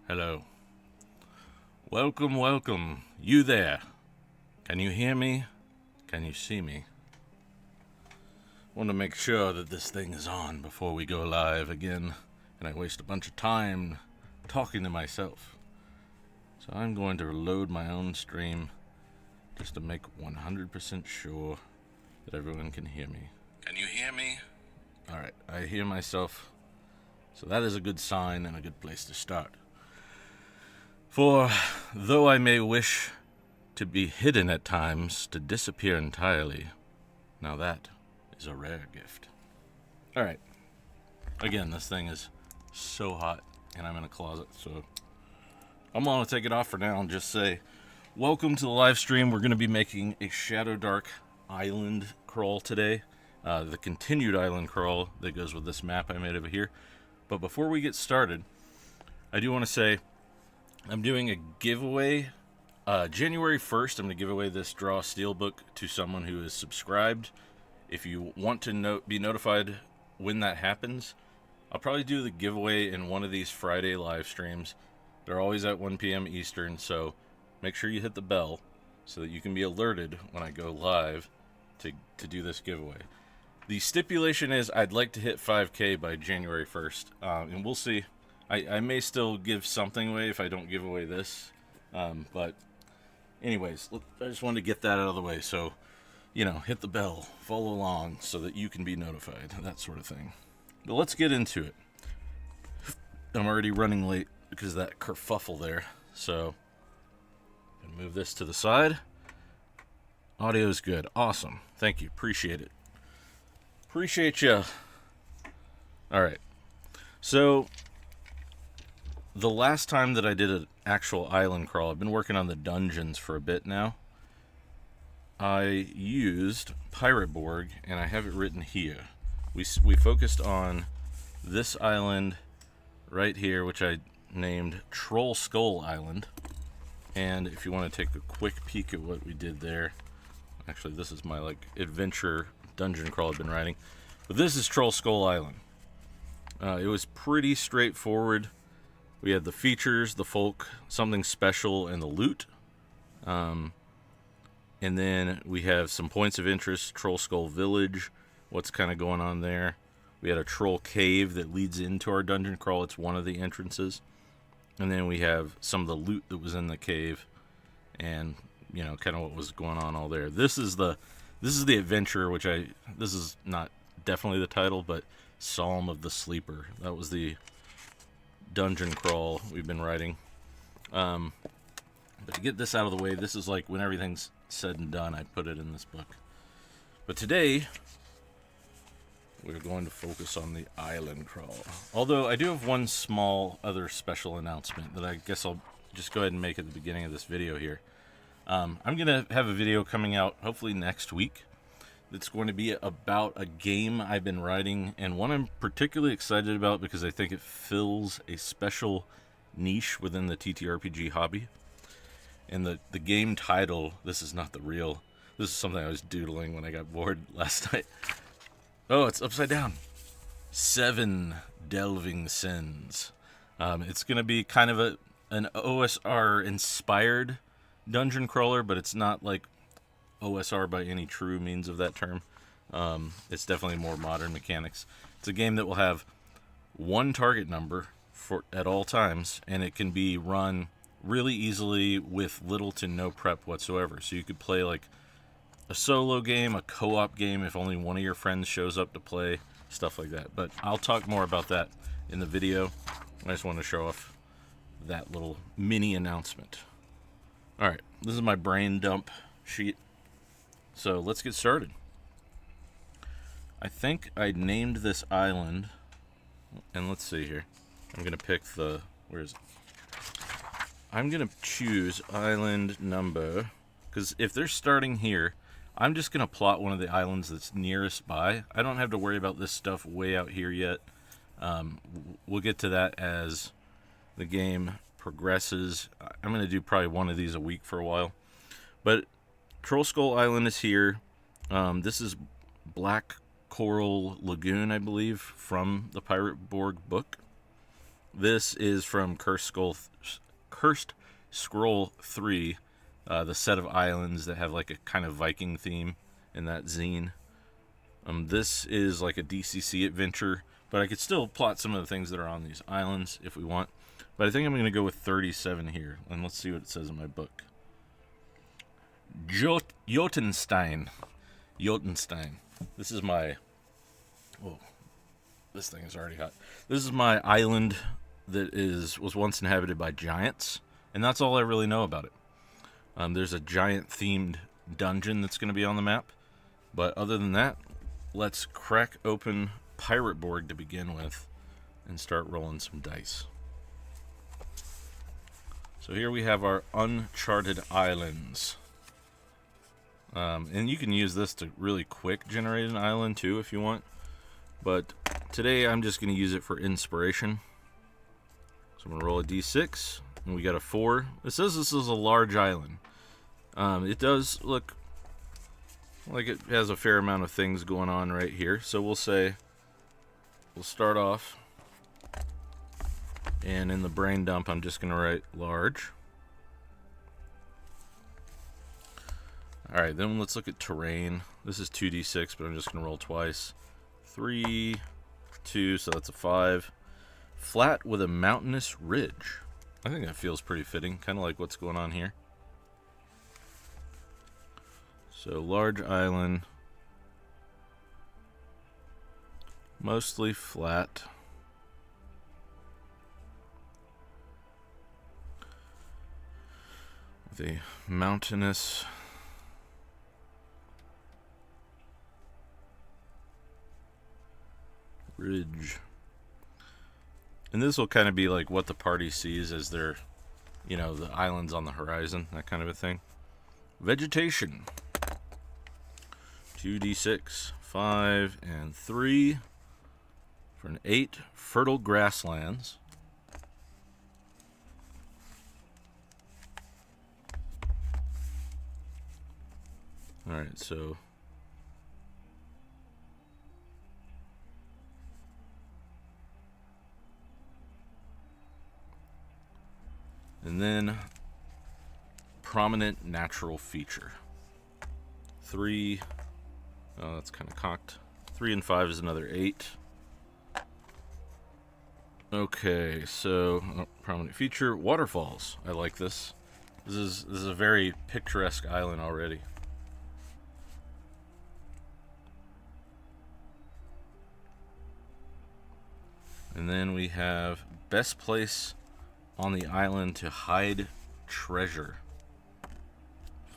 Hello. Welcome, welcome. You there. Can you hear me? Can you see me? Want to make sure that this thing is on before we go live again, and I waste a bunch of time talking to myself. So I'm going to load my own stream just to make 100% sure that everyone can hear me. Can you hear me? Alright, I hear myself. So that is a good sign and a good place to start. For though I may wish to be hidden at times, to disappear entirely, now that is a rare gift. Alright. Again, this thing is so hot, and I'm in a closet, so I'm going to take it off for now and just say, welcome to the live stream. We're going to be making a ShadowDark island crawl today. The continued island crawl that goes with this map I made over here. But before we get started, I do want to say I'm doing a giveaway. January 1st, I'm going to give away this Draw Steelbook to someone who is subscribed. If you want to be notified when that happens, I'll probably do the giveaway in one of these Friday live streams. They're always at 1 p.m. Eastern, so make sure you hit the bell so that you can be alerted when I go live to do this giveaway. The stipulation is I'd like to hit 5K by January 1st, and we'll see. I may still give something away if I don't give away this, but anyways, I just wanted to get that out of the way, so, hit the bell, follow along so that you can be notified, that sort of thing. But let's get into it. I'm already running late because of that kerfuffle there, so I'm going to move this to the side. Audio is good. Awesome. Thank you. Appreciate it. Appreciate you. Alright. So, the last time that I did an actual island crawl, I've been working on the dungeons for a bit now. I used Pirate Borg, and I have it written here. We focused on this island right here, which I named Troll Skull Island. And if you want to take a quick peek at what we did there, actually this is my adventure dungeon crawl I've been writing, but this is Troll Skull Island. It was pretty straightforward. We had the features, the folk, something special, and the loot. And then we have some points of interest, Troll Skull Village, what's kind of going on there. We had a troll cave that leads into our dungeon crawl. It's one of the entrances. And then we have some of the loot that was in the cave and, kind of what was going on all there. This is the adventure, this is not definitely the title, but Psalm of the Sleeper. That was the dungeon crawl we've been writing. But to get this out of the way, this is when everything's said and done, I put it in this book. But today, we're going to focus on the island crawl. Although I do have one small other special announcement that I guess I'll just go ahead and make at the beginning of this video here. I'm going to have a video coming out hopefully next week that's going to be about a game I've been writing, and one I'm particularly excited about because I think it fills a special niche within the ttrpg hobby. And the game title, this is something I was doodling when I got bored last night. Oh, it's upside down. 7 Delving Sins. It's going to be kind of an OSR-inspired dungeon crawler, but it's not OSR by any true means of that term. It's definitely more modern mechanics. It's a game that will have one target number at all times, and it can be run really easily with little to no prep whatsoever. So you could play a solo game, a co-op game if only one of your friends shows up to play, stuff like that. But I'll talk more about that in the video. I just want to show off that little mini announcement. Alright, this is my brain dump sheet. So let's get started. I think I named this island, and let's see here. I'm going to pick where is it? I'm going to choose island number, because if they're starting here, I'm just going to plot one of the islands that's nearest by. I don't have to worry about this stuff way out here yet. We'll get to that as the game progresses. I'm going to do probably one of these a week for a while. But Troll Skull Island is here. This is Black Coral Lagoon, I believe, from the Pirate Borg book. This is from Cursed Scroll 3, the set of islands that have like a kind of Viking theme in that zine. This is like a DCC adventure, but I could still plot some of the things that are on these islands if we want. But I think I'm going to go with 37 here, and let's see what it says in my book. Jotunstein. This is my... Oh, this thing is already hot. This is my island that was once inhabited by giants, and that's all I really know about it. There's a giant-themed dungeon that's going to be on the map, but other than that, let's crack open Pirate Borg to begin with and start rolling some dice. So here we have our Uncharted Islands. And you can use this to really quick generate an island too if you want. But today I'm just going to use it for inspiration. So I'm going to roll a d6, and we got a 4. It says this is a large island. It does look like it has a fair amount of things going on right here. So we'll start off. And in the brain dump, I'm just going to write large. Alright, then let's look at terrain. This is 2d6, but I'm just going to roll twice. 3, 2, so that's a 5. Flat with a mountainous ridge. I think that feels pretty fitting, kind of like what's going on here. So, large island. Mostly flat. The mountainous ridge. And this will kind of be like what the party sees as their, the islands on the horizon, that kind of a thing. Vegetation. 2d6, 5, and 3 for an 8. Fertile grasslands. Alright, so and then prominent natural feature. 3, oh, that's kind of cocked. 3 and 5 is another 8. Okay, so prominent feature, waterfalls. I like this. This is a very picturesque island already. And then we have best place on the island to hide treasure.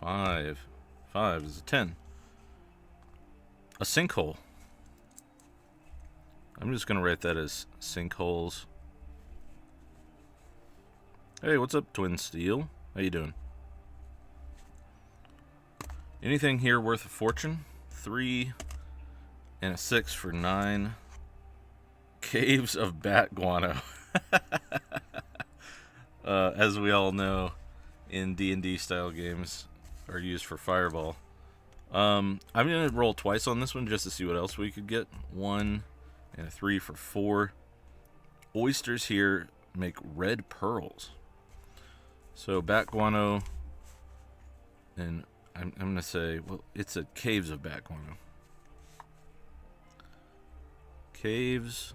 5. 5 is a 10. A sinkhole. I'm just going to write that as sinkholes. Hey, what's up, Twin Steel? How you doing? Anything here worth a fortune? 3 and a 6 for 9. Caves of bat guano. As we all know, in D&D style games are used for fireball. I'm going to roll twice on this one just to see what else we could get. 1 and a 3 for 4. Oysters here make red pearls. So bat guano, and I'm going to say, well, it's a caves of bat guano. Caves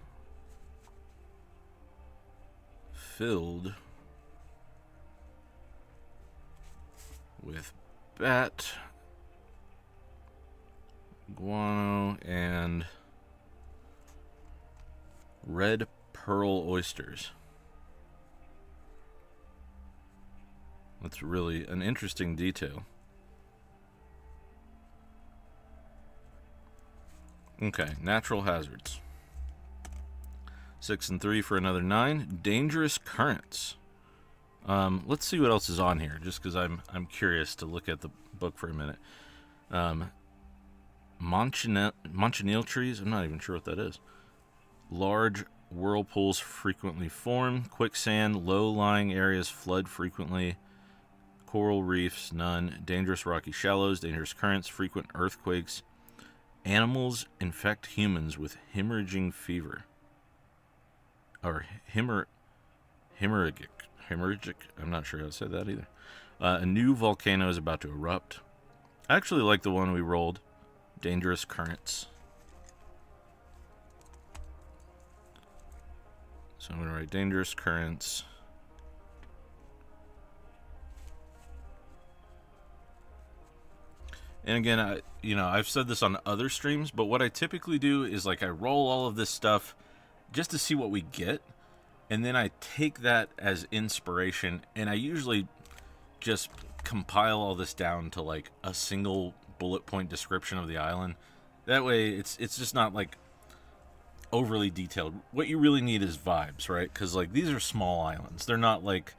filled with bat, guano, and red pearl oysters. That's really an interesting detail. Okay, natural hazards. 6 and 3 for another 9. Dangerous currents. Let's see what else is on here, just because I'm curious to look at the book for a minute. Manchineel trees. I'm not even sure what that is. Large whirlpools frequently form. Quicksand. Low-lying areas flood frequently. Coral reefs, none. Dangerous rocky shallows. Dangerous currents. Frequent earthquakes. Animals infect humans with hemorrhaging fever. Or hemorrhagic. I'm not sure how to say that either. A new volcano is about to erupt. I actually like the one we rolled. Dangerous currents. So I'm going to write dangerous currents. And again, I've said this on other streams, but what I typically do is like I roll all of this stuff just to see what we get, and then I take that as inspiration, and I usually just compile all this down to like a single bullet point description of the island. That way, it's just not like overly detailed. What you really need is vibes, right? Because like these are small islands; they're not like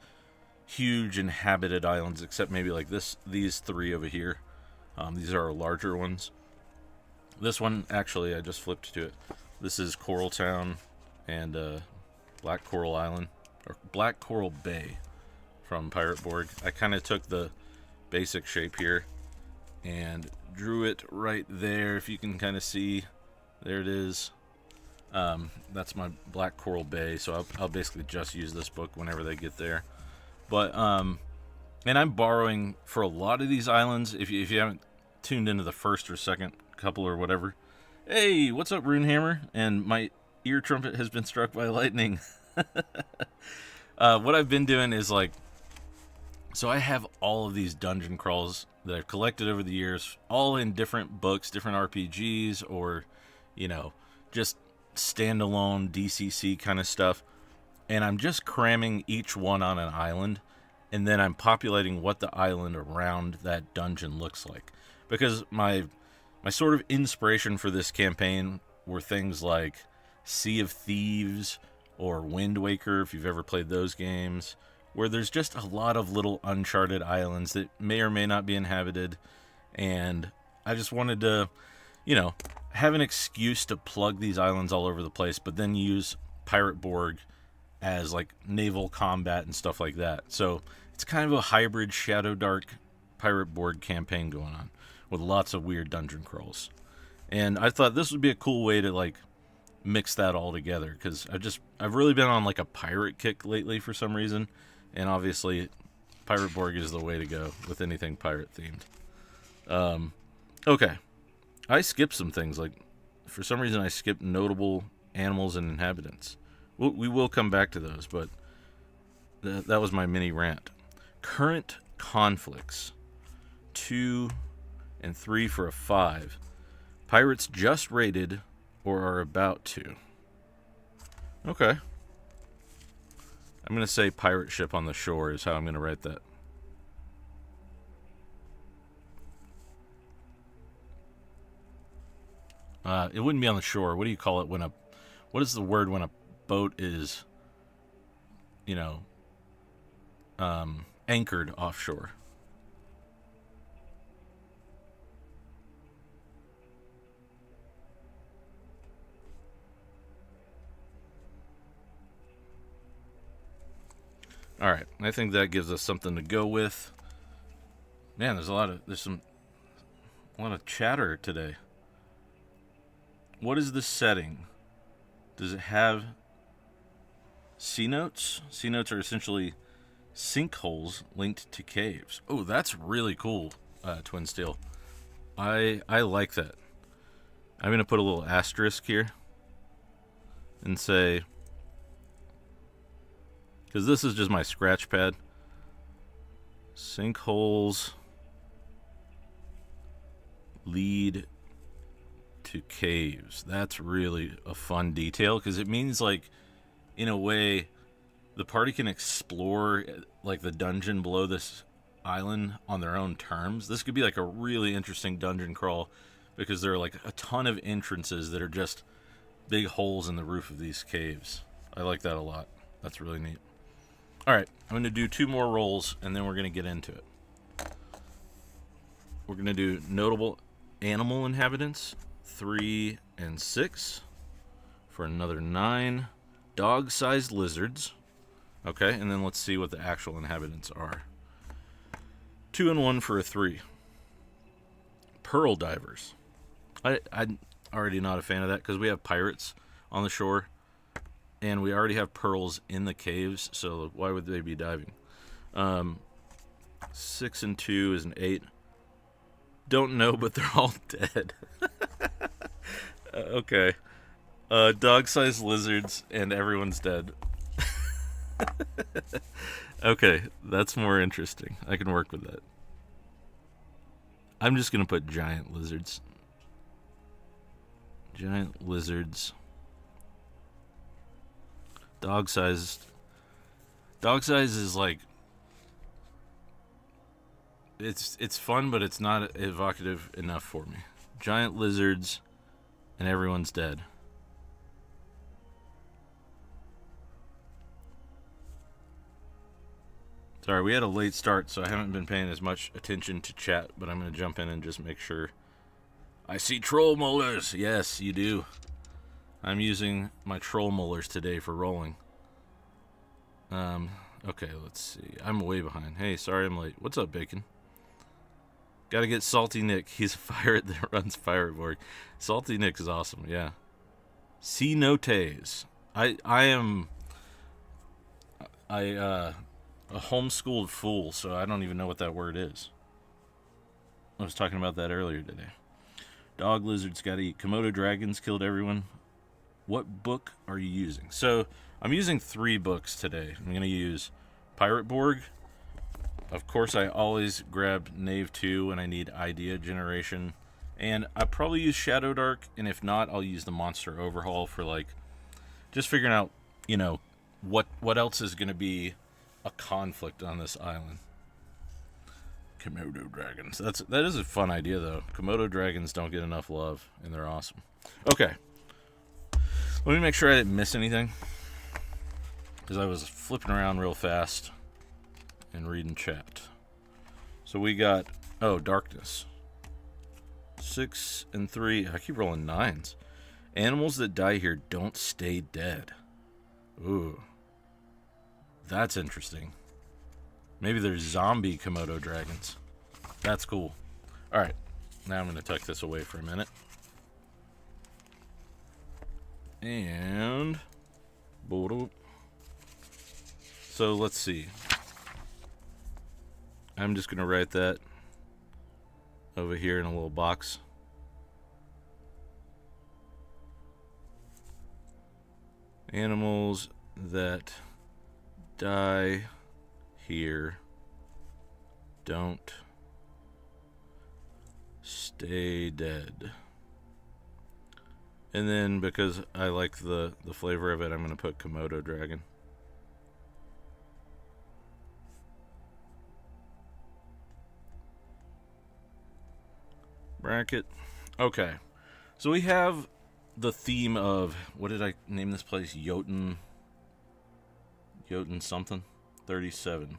huge inhabited islands, except maybe like these three over here. These are our larger ones. This one, actually, I just flipped to it. This is Coral Town and Black Coral Island, or Black Coral Bay from Pirate Borg. I kind of took the basic shape here and drew it right there. If you can kind of see, there it is. That's my Black Coral Bay, so I'll basically just use this book whenever they get there. But and I'm borrowing for a lot of these islands. If you haven't tuned into the first or second couple or whatever, hey, what's up, Runehammer? And my ear trumpet has been struck by lightning. What I've been doing is like, so I have all of these dungeon crawls that I've collected over the years, all in different books, different RPGs, or just standalone DCC kind of stuff. And I'm just cramming each one on an island. And then I'm populating what the island around that dungeon looks like. Because my sort of inspiration for this campaign were things like Sea of Thieves or Wind Waker, if you've ever played those games, where there's just a lot of little uncharted islands that may or may not be inhabited. And I just wanted to, have an excuse to plug these islands all over the place, but then use Pirate Borg as like naval combat and stuff like that. So it's kind of a hybrid ShadowDark Pirate Borg campaign going on with lots of weird dungeon crawls. And I thought this would be a cool way to like mix that all together, because I've really been on like a pirate kick lately for some reason, and obviously Pirate Borg is the way to go with anything pirate themed. Okay, I skipped some things. Like for some reason I skipped notable animals and inhabitants. We will come back to those, but that was my mini rant. Current conflicts. 2 and 3 for a 5. Pirates just raided or are about to. Okay. I'm going to say pirate ship on the shore is how I'm going to write that. It wouldn't be on the shore. What do you call it what is the word when a boat is, anchored offshore? All right, I think that gives us something to go with. Man, there's a lot of chatter today. What is the setting? Does it have sea notes? Sea notes are essentially sinkholes linked to caves. Oh, that's really cool, Twin Steel. I like that. I'm going to put a little asterisk here and say, because this is just my scratch pad, sinkholes lead to caves. That's really a fun detail, because it means, like, in a way, the party can explore like the dungeon below this island on their own terms. This could be like a really interesting dungeon crawl, because there are like a ton of entrances that are just big holes in the roof of these caves. I like that a lot. That's really neat. All right, I'm going to do 2 more rolls, and then we're going to get into it. We're going to do notable animal inhabitants, 3 and 6 for another 9. Dog-sized lizards. Okay, and then let's see what the actual inhabitants are. 2 and 1 for a 3. Pearl divers. I'm already not a fan of that, because we have pirates on the shore, and we already have pearls in the caves, so why would they be diving? 6 and 2 is an 8. Don't know, but they're all dead. Okay. Dog-sized lizards, and everyone's dead. Okay, that's more interesting. I can work with that. I'm just going to put giant lizards. Giant lizards. Dog-sized. Dog-size is like... It's fun, but it's not evocative enough for me. Giant lizards, and everyone's dead. Sorry, we had a late start, so I haven't been paying as much attention to chat, but I'm going to jump in and just make sure. I see troll molars! Yes, you do. I'm using my troll molars today for rolling. Okay, let's see. I'm way behind. Hey, sorry I'm late. What's up, Bacon? Gotta get Salty Nick. He's a pirate that runs Pirate Borg. Salty Nick is awesome, yeah. C notes. I am a homeschooled fool, so I don't even know what that word is. I was talking about that earlier today. Dog lizards gotta eat. Komodo dragons killed everyone. What book are you using? So, I'm using 3 books today. I'm gonna use Pirate Borg. Of course, I always grab Knave 2 when I need idea generation. And I probably use ShadowDark, and if not, I'll use the Monster Overhaul for, like, just figuring out, you know, what else is going to be a conflict on this island. Komodo dragons. That is a fun idea, though. Komodo dragons don't get enough love, and they're awesome. Okay. Let me make sure I didn't miss anything, because I was flipping around real fast and reading chat. So we got, darkness. 6 and 3. I keep rolling 9s. Animals that die here don't stay dead. Ooh. That's interesting. Maybe there's zombie Komodo dragons. That's cool. Alright. Now I'm going to tuck this away for a minute. And... so let's see. I'm just going to write that over here in a little box. Animals that die here don't stay dead. And then, because I like the flavor of it, I'm going to put Komodo dragon. Bracket. Okay. So we have the theme of, what did I name this place? Jotun something? 37.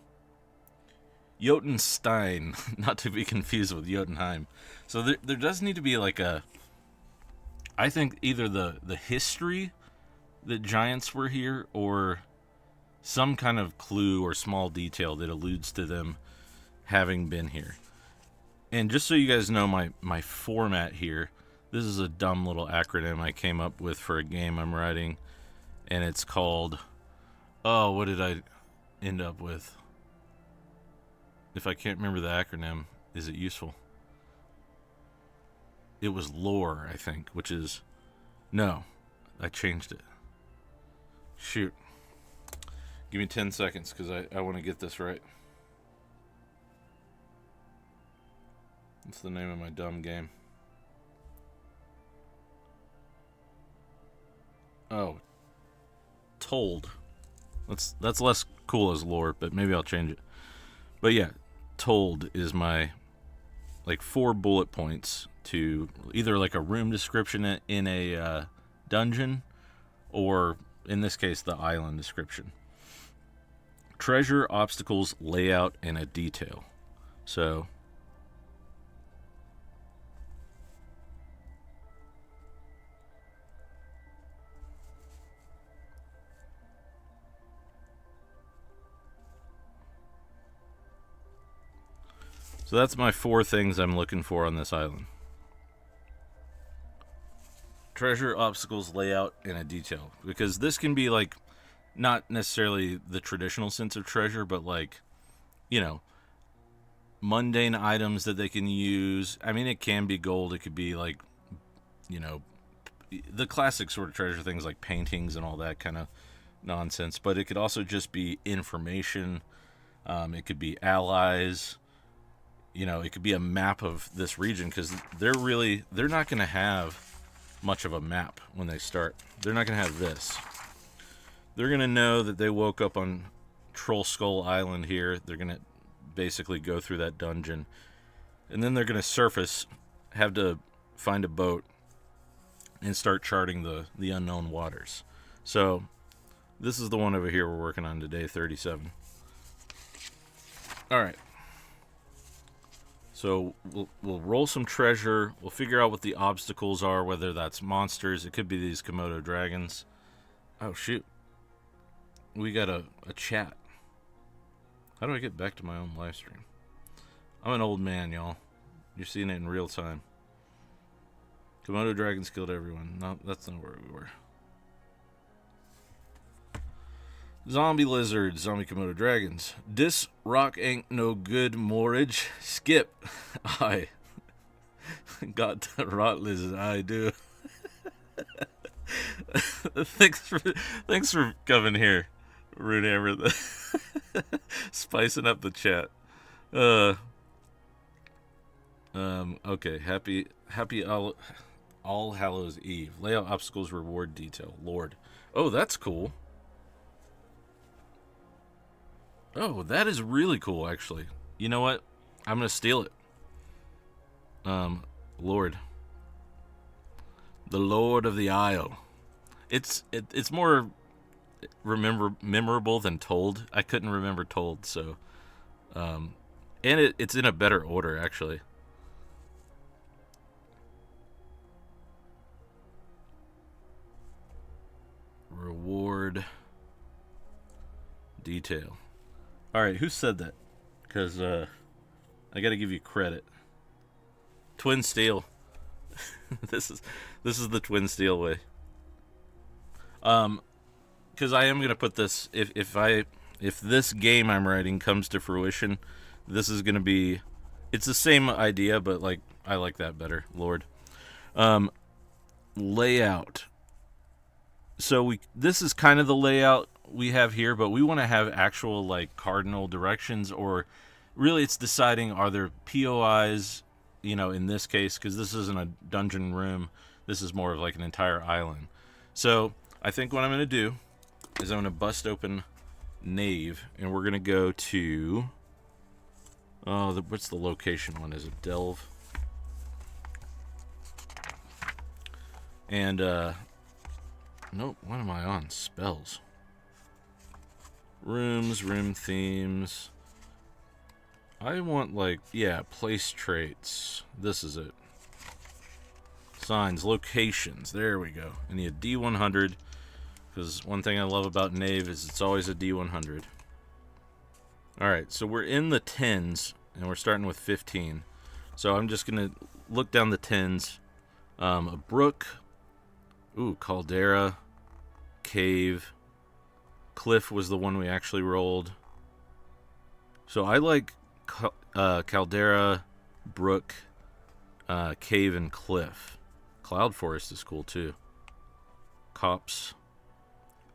Jotunstein, not to be confused with Jotunheim. So there does need to be like a, I think either the history that giants were here, or some kind of clue or small detail that alludes to them having been here. And just so you guys know my format here, this is a dumb little acronym I came up with for a game I'm writing, and it's called, what did I end up with? If I can't remember the acronym, is it useful? It was lore, I think, which is, no, I changed it. Shoot. Give me 10 seconds, because I want to get this right. What's the name of my dumb game? Oh. Told. That's less cool as lore, but maybe I'll change it. But yeah, Told is my, like, 4 bullet points to either like a room description in a dungeon, or in this case the island description. Treasure, obstacles, layout, and a detail. So that's my 4 things I'm looking for on this island. treasure, obstacles, layout, and a detail. Because this can be, like, not necessarily the traditional sense of treasure, but, like, you know, mundane items that they can use. I mean, it can be gold. It could be, like, you know, the classic sort of treasure things like paintings and all that kind of nonsense. But it could also just be information. It could be allies. You know, it could be a map of this region, because they're not going to have much of a map when they start. They're not going to have this. They're going to know that they woke up on Troll Skull Island here. They're going to basically go through that dungeon. And then they're going to surface, have to find a boat, and start charting the unknown waters. So, this is the one over here we're working on today, 37. Alright. So, we'll roll some treasure. We'll figure out what the obstacles are, whether that's monsters. It could be these Komodo dragons. Oh, shoot. We got a chat. How do I get back to my own live stream? I'm an old man, y'all. You're seeing it in real time. Komodo dragons killed everyone. No, that's not where we were. Zombie lizards, zombie Komodo dragons. Dis rock ain't no good, Morage. Skip. I got the rot lizard. I do. Thanks for coming here, Rune Amber. Spicing up the chat. Okay. Happy All Hallows Eve. Layout, obstacles, reward, detail. Lord. Oh, that's cool. Oh, that is really cool, actually. You know what? I'm gonna steal it. Lord. The Lord of the Isle. It's more memorable than told. I couldn't remember told, so and it's in a better order, actually. Reward detail. Alright, who said that? Because I gotta give you credit. Twin Steel. This is the Twin Steel way. Because I am gonna put this, if this game I'm writing comes to fruition, this is gonna be, it's the same idea, but like I like that better. Lord. Layout. So this is kind of the layout we have here, but we want to have actual, like, cardinal directions, or really it's deciding, are there POIs, you know, in this case, because this isn't a dungeon room, this is more of like an entire island. So I think what I'm going to do is I'm going to bust open Knave, and we're going to go to, what's the location one? Is it Delve? And nope, what am I on? Spells. Rooms, room themes. I want, like, yeah, place traits. This is it. Signs, locations. There we go. I need a D100, because one thing I love about Knave is it's always a D100. Alright, so we're in the 10s, and we're starting with 15. So I'm just going to look down the 10s. A brook. Ooh, caldera. Cave. Cliff was the one we actually rolled. So I like caldera, brook, cave, and cliff. Cloud forest is cool too. Copse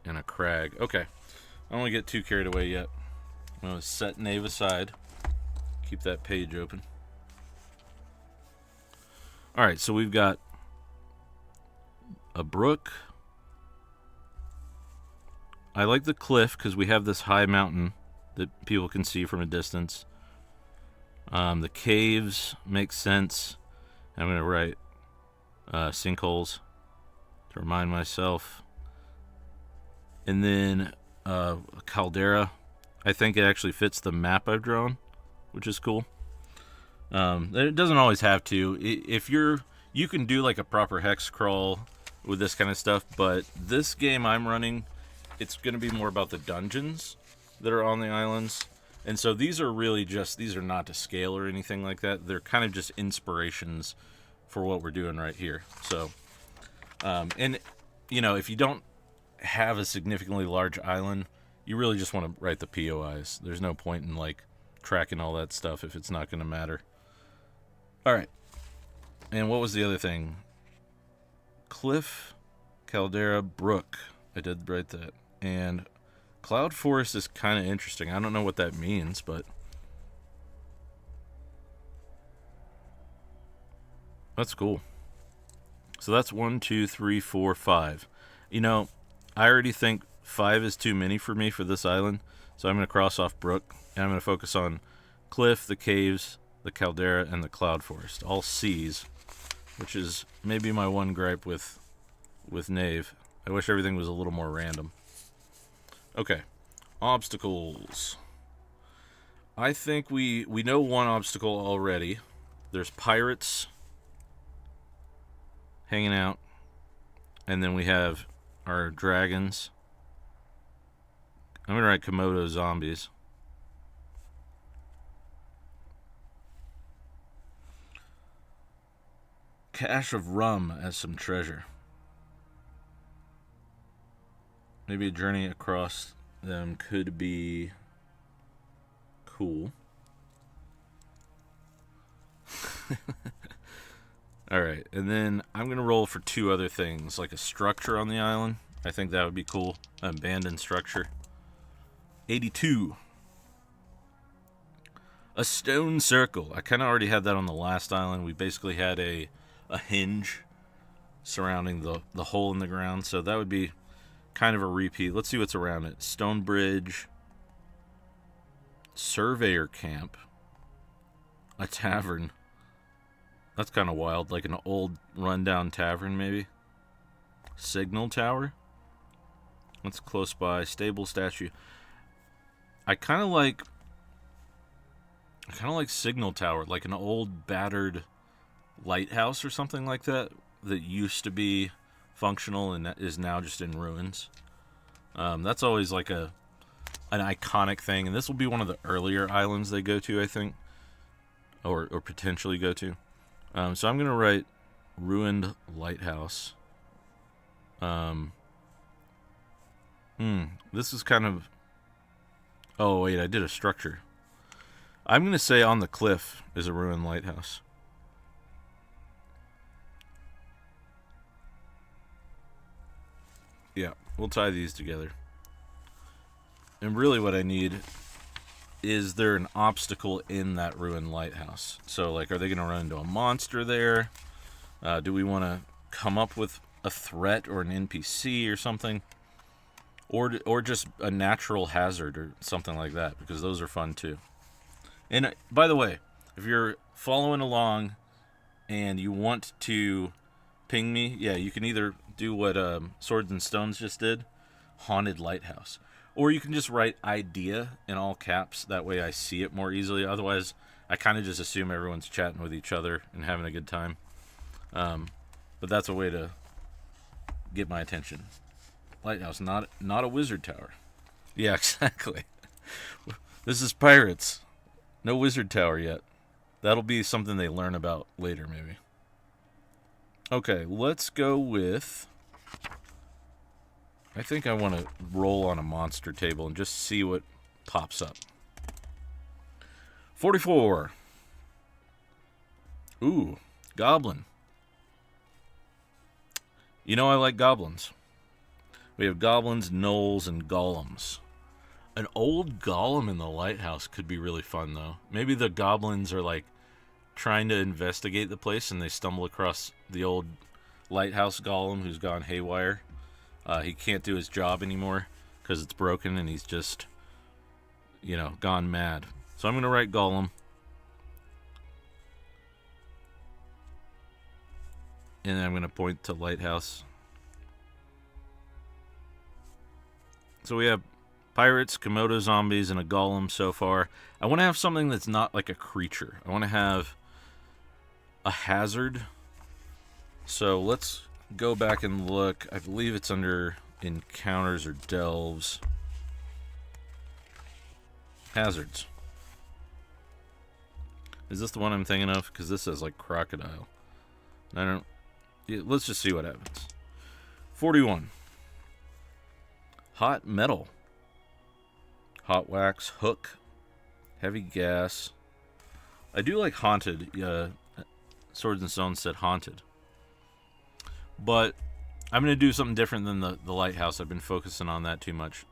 and a crag. Okay, I don't want to get too carried away yet. I'm going to set Knave aside. Keep that page open. Alright, so we've got a brook. I like the cliff because we have this high mountain that people can see from a distance. The caves make sense. I'm going to write sinkholes to remind myself. And then caldera. I think it actually fits the map I've drawn, which is cool. It doesn't always have to. If you can do like a proper hex crawl with this kind of stuff, but this game I'm running, it's going to be more about the dungeons that are on the islands. And so these are really just, these are not to scale or anything like that. They're kind of just inspirations for what we're doing right here. So And, you know, if you don't have a significantly large island, you really just want to write the POIs. There's no point in, like, tracking all that stuff if it's not going to matter. Alright. And what was the other thing? Cliff, Caldera, Brook. I did write that. And Cloud Forest is kind of interesting. I don't know what that means, but that's cool. So that's 1, 2, 3, 4, 5. You know, I already think 5 is too many for me for this island, so I'm going to cross off Brook, and I'm going to focus on Cliff, the Caves, the Caldera, and the Cloud Forest. All C's, which is maybe my one gripe with Knave. I wish everything was a little more random. Okay, obstacles. I think we know one obstacle already. There's pirates hanging out, and then we have our dragons. I'm gonna write Komodo zombies. Cache of rum as some treasure. Maybe a journey across them could be cool. Alright, and then I'm going to roll for 2 other things, like a structure on the island. I think that would be cool. An abandoned structure. 82. A stone circle. I kind of already had that on the last island. We basically had a hinge surrounding the hole in the ground, so that would be kind of a repeat. Let's see what's around it. Stone bridge, surveyor camp, a tavern. That's kind of wild, like an old rundown tavern maybe. Signal tower. That's close by. Stable statue. I kind of like signal tower, like an old battered lighthouse or something like that used to be functional and that is now just in ruins. That's always like an iconic thing, and this will be one of the earlier islands they go to, I think, or potentially go to. So I'm gonna write ruined lighthouse. This is kind of. Oh wait, I did a structure. I'm gonna say on the cliff is a ruined lighthouse. Yeah, we'll tie these together. And really what I need is there an obstacle in that ruined lighthouse? So, like, are they going to run into a monster there? Do we want to come up with a threat or an NPC or something? Or just a natural hazard or something like that, because those are fun too. And by the way, if you're following along and you want to ping me, yeah, you can either do what Swords and Stones just did, Haunted Lighthouse. Or you can just write idea in all caps, that way I see it more easily. Otherwise, I kind of just assume everyone's chatting with each other and having a good time. But that's a way to get my attention. Lighthouse, not a wizard tower. Yeah, exactly. This is pirates. No wizard tower yet. That'll be something they learn about later, maybe. Okay, let's go with... I think I want to roll on a monster table and just see what pops up. 44. Ooh, goblin. You know I like goblins. We have goblins, gnolls, and golems. An old golem in the lighthouse could be really fun, though. Maybe the goblins are, like, trying to investigate the place, and they stumble across the old lighthouse golem who's gone haywire. He can't do his job anymore because it's broken, and he's just, gone mad. So I'm going to write golem. And then I'm going to point to lighthouse. So we have pirates, Komodo zombies, and a golem so far. I want to have something that's not like a creature. I want to have a hazard. So let's go back and look. I believe it's under encounters or delves. Hazards. Is this the one I'm thinking of? Because this says like crocodile. Let's just see what happens. 41. Hot metal. Hot wax, hook, heavy gas. I do like haunted. Swords and Stones said haunted. But I'm going to do something different than the lighthouse. I've been focusing on that too much.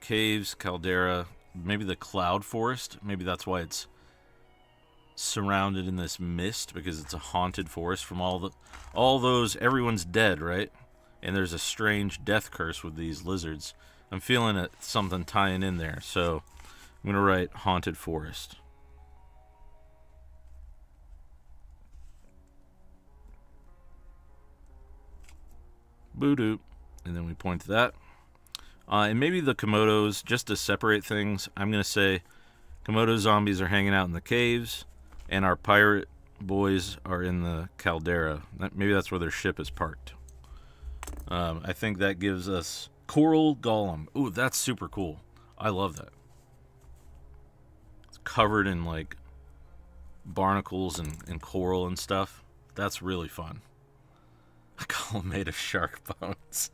Caves, caldera, maybe the cloud forest. Maybe that's why it's surrounded in this mist, because it's a haunted forest from all those. Everyone's dead, right? And there's a strange death curse with these lizards. I'm feeling something tying in there, so I'm going to write haunted forest. Boo-doop. And then we point to that. And maybe the Komodos, just to separate things, I'm going to say Komodo zombies are hanging out in the caves, and our pirate boys are in the caldera. Maybe that's where their ship is parked. I think that gives us coral golem. Ooh, that's super cool. I love that. It's covered in like barnacles and coral and stuff. That's really fun. A golem made of shark bones.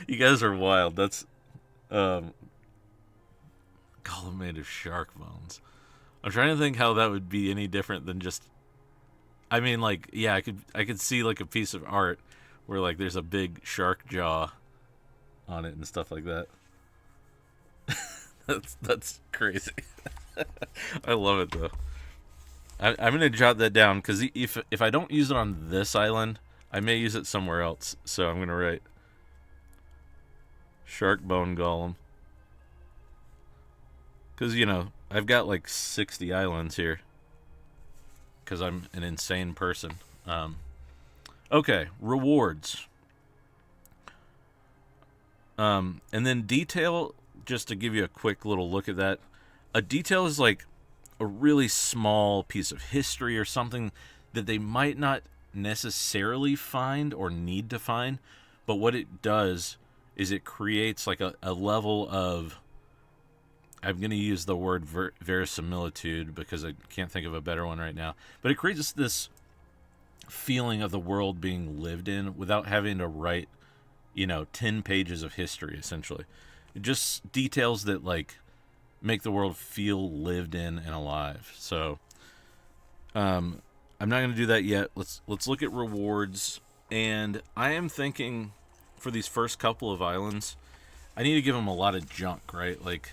You guys are wild. That's golem made of shark bones. I'm trying to think how that would be any different than just. I mean, like, yeah, I could see like a piece of art where like there's a big shark jaw on it and stuff like that. that's crazy. I love it though. I'm gonna jot that down, because if I don't use it on this island, I may use it somewhere else. So I'm gonna write shark bone golem, because I've got like 60 islands here, because I'm an insane person. Okay, rewards. And then detail, just to give you a quick little look at that. A detail is like a really small piece of history or something that they might not necessarily find or need to find, but what it does is it creates like a level of, I'm going to use the word verisimilitude because I can't think of a better one right now, but it creates this feeling of the world being lived in without having to write 10 pages of history. Essentially, it just details that like make the world feel lived in and alive. So I'm not going to do that yet. Let's look at rewards, and I am thinking for these first couple of islands, I need to give them a lot of junk, right? Like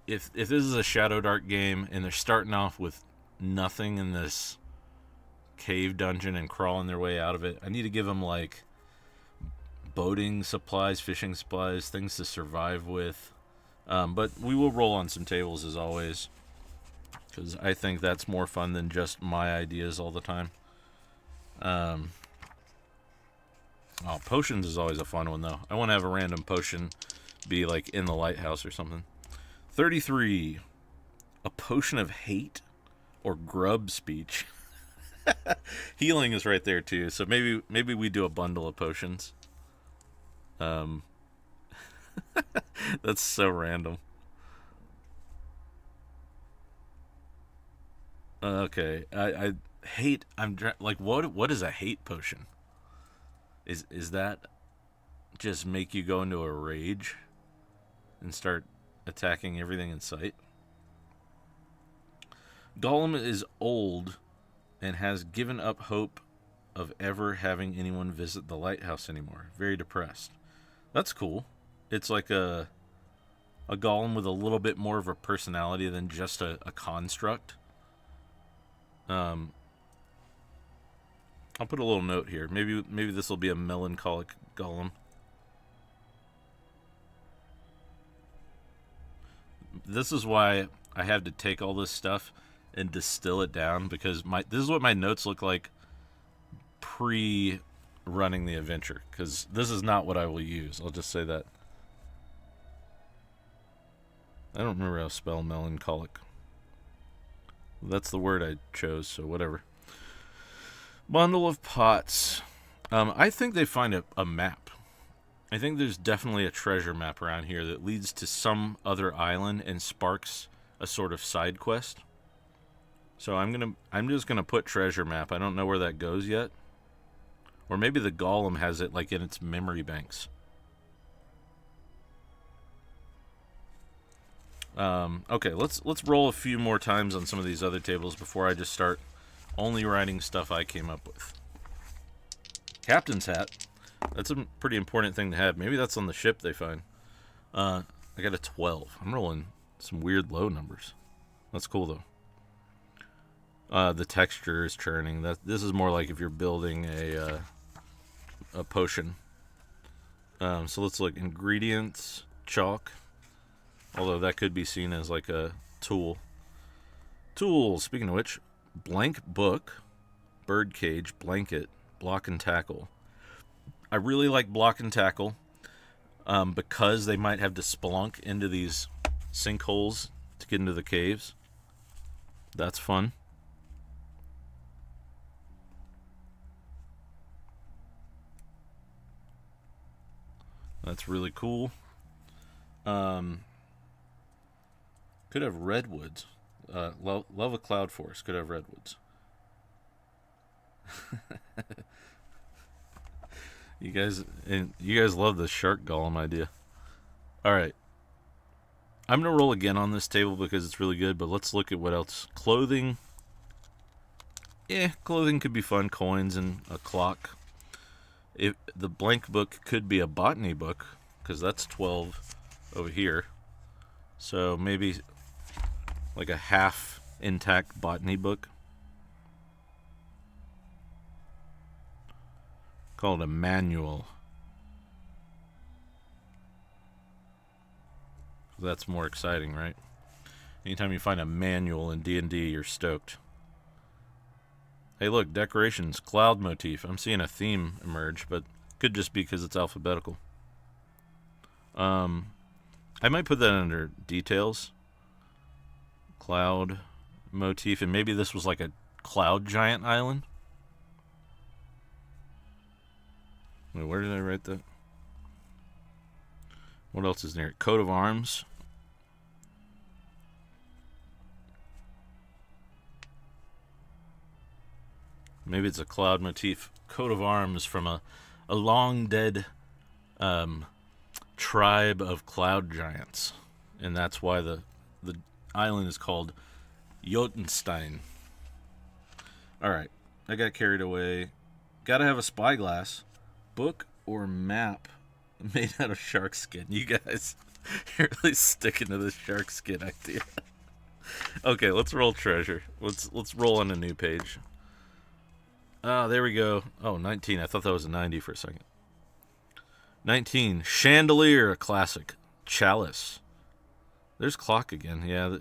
if this is a ShadowDark game and they're starting off with nothing in this cave dungeon and crawling their way out of it, I need to give them like boating supplies, fishing supplies, things to survive with. But we will roll on some tables as always, because I think that's more fun than just my ideas all the time. Potions is always a fun one though. I want to have a random potion be like in the lighthouse or something. 33. A potion of hate or grub speech. Healing is right there too, so maybe we do a bundle of potions. That's so random. Okay, I hate. Like, what is a hate potion? Is that just make you go into a rage and start attacking everything in sight? Gollum is old and has given up hope of ever having anyone visit the lighthouse anymore. Very depressed. That's cool. It's like a golem with a little bit more of a personality than just a construct. I'll put a little note here. Maybe this will be a melancholic golem. This is why I have to take all this stuff and distill it down, because this is what my notes look like pre-running the adventure, because this is not what I will use. I'll just say that. I don't remember how to spell melancholic. That's the word I chose, so whatever. Bundle of pots. I think they find a map. I think there's definitely a treasure map around here that leads to some other island and sparks a sort of side quest. So I'm just gonna put treasure map. I don't know where that goes yet, Or maybe the golem has it like in its memory banks. Okay, let's roll a few more times on some of these other tables before I just start only writing stuff I came up with. Captain's hat. That's a pretty important thing to have. Maybe that's on the ship they find. I got a 12. I'm rolling some weird low numbers. That's cool, though. The texture is churning. This is more like if you're building a potion. So let's look. Ingredients, chalk. Although that could be seen as like a tool. Tools, speaking of which, blank book, bird cage, blanket, block and tackle. I really like block and tackle because they might have to spelunk into these sinkholes to get into the caves. That's fun. That's really cool. Could have redwoods. Love a cloud forest. Could have redwoods. You guys love the shark golem idea. All right. I'm gonna roll again on this table because it's really good. But let's look at what else. Clothing. Yeah, clothing could be fun. Coins and a clock. The blank book could be a botany book because that's 12 over here. So maybe like a half intact botany book. Call it a manual. That's more exciting, right? Anytime you find a manual in D&D, you're stoked. Hey, look, decorations, cloud motif. I'm seeing a theme emerge, but could just be because it's alphabetical. I might put that under details. Cloud motif, and maybe this was like a cloud giant island. Wait, where did I write that? What else is near it? Coat of arms. Maybe it's a cloud motif. Coat of arms from a long dead tribe of cloud giants. And that's why the island is called Jotunstein. Alright, I got carried away. Gotta have a spyglass. Book or map made out of shark skin. You guys are really sticking to this shark skin idea. Okay, let's roll treasure. Let's roll on a new page. Ah, there we go. Oh, 19. I thought that was a 90 for a second. 19. Chandelier, a classic. Chalice. There's clock again. Yeah,